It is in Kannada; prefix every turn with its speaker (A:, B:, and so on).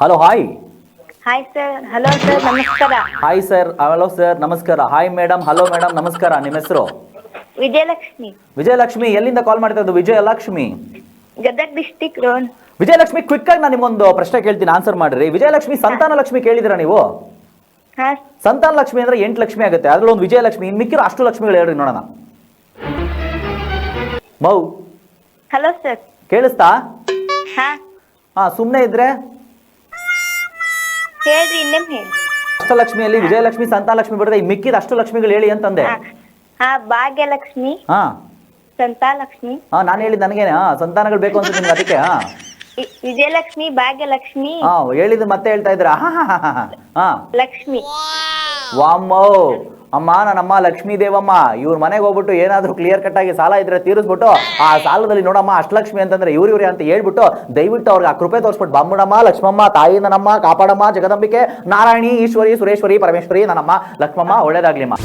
A: Hello hi.
B: Hi sir. Hello sir, ನಮಸ್ಕಾರ.
A: ಹಾಯ್ ಸರ್, ಹಲೋ ಸರ್, ನಮಸ್ಕಾರ. ಹಾಯ್ ಮೇಡಮ್, ಹಲೋ ಮೇಡಮ್, ನಮಸ್ಕಾರ. ನಿಮ್ಮ ಹೆಸರು?
B: ವಿಜಯಲಕ್ಷ್ಮಿ.
A: ವಿಜಯಲಕ್ಷ್ಮಿ, ಎಲ್ಲಿಂದ ಕಾಲ್ ಮಾಡ್ತಾ ಇದ್ದು? Vijayalakshmi,
B: Gadag district road.
A: Vijayalakshmi, quick ಆಗಿ ನಾನು ನಿಮ್ಮೊಂದು ಪ್ರಶ್ನೆ ಕೇಳ್ತೀನಿ, ಆನ್ಸರ್ ಮಾಡ್ರಿ. ವಿಜಯಲಕ್ಷ್ಮಿ, ಸಂತಾನ ಲಕ್ಷ್ಮಿ ಕೇಳಿದಿರಾ ನೀವು?
B: ಹಾ.
A: ಸಂತಾನ ಲಕ್ಷ್ಮಿ ಅಂದ್ರೆ 8 ಲಕ್ಷ್ಮಿ ಆಗುತ್ತೆ, ಅದ್ರಲ್ಲಿ ಒಂದು ವಿಜಯಲಕ್ಷ್ಮಿ. ಇನ್ ಮಿಕ್ಕಿರೋ ಅಷ್ಟು ಲಕ್ಷ್ಮಿಗಳು ಹೇಳ್ರಿ ನೋಡೋಣ. ಮೌ,
B: ಹಲೋ ಸರ್.
A: ಕೇಳಿಸ್ತಾ?
B: ಹಾ,
A: ಹಾ, ಸುಮ್ಮನೆ ಇದ್ರೆ
B: ಹೇಳ್ರಿ, ಇನ್ನೇಮ್ ಹೇಳಿ.
A: ಅಷ್ಟಲಕ್ಷ್ಮಿಯಲ್ಲಿ ವಿಜಯಲಕ್ಷ್ಮಿ, ಸಂತಾನ ಲಕ್ಷ್ಮಿ ಬಿಡದೆ ಈ ಮಿಕ್ಕಿದ ಅಷ್ಟು ಲಕ್ಷ್ಮಿಗಳು ಹೇಳಿ ಅಂತಂದೆ.
B: ಹಾ, ಭಾಗ್ಯಲಕ್ಷ್ಮಿ,
A: ಹಾ
B: ಸಂತಾಲಕ್ಷ್ಮಿ.
A: ಹಾ, ನಾನು ಹೇಳಿದ್ದು ನನಗೇನೆ. ಸಂತಾನಗಳು ಬೇಕು ಅಂತ ನಿಮ್ಗೆ, ಅದಕ್ಕೆ. ಹಾ
B: ವಿಜಯಲಕ್ಷ್ಮಿ, ಭಾಗ್ಯಲಕ್ಷ್ಮಿ.
A: ಹಾ, ಹೇಳಿದ್ದು ಮತ್ತೆ ಹೇಳ್ತಾ ಇದ್ರ. ಹಾ,
B: ಲಕ್ಷ್ಮಿ.
A: ವಾಮ್ಮೋ, ಅಮ್ಮ, ನನ್ನಮ್ಮ ಲಕ್ಷ್ಮೀ ದೇವಮ್ಮ. ಇವ್ರ ಮನೆಗೆ ಹೋಗ್ಬಿಟ್ಟು ಏನಾದ್ರೂ ಕ್ಲಿಯರ್ ಕಟ್ ಆಗಿ ಸಾಲ ಇದ್ರೆ ತೀರಿಸ್ಬಿಟ್ಟು, ಆ ಸಾಲದಲ್ಲಿ ನೋಡಮ್ಮ ಅಷ್ಟಲಕ್ಷ್ಮಿ ಅಂತಂದ್ರೆ ಇವ್ರಿ ಅಂತ ಹೇಳ್ಬಿಟ್ಟು, ದಯವಿಟ್ಟು ಅವ್ರಿಗೆ ಆ ಕೃಪೆ ತೋರಿಸ್ಬಿಟ್ಟು, ಬಾಮುಡಮ್ಮ, ಲಕ್ಷ್ಮಮ್ಮ, ತಾಯಿ ನನ್ನಮ್ಮ, ಕಾಪಾಡಮ್ಮ, ಜಗದಂಬಿಕೆ, ನಾರಾಯಣಿ, ಈಶ್ವರಿ, ಸುರೇಶ್ವರಿ, ಪರಮೇಶ್ವರಿ, ನನ್ನಮ್ಮ ಲಕ್ಷ್ಮಮ್ಮ, ಒಳ್ಳೇದಾಗ್ಲಿಮ್ಮ.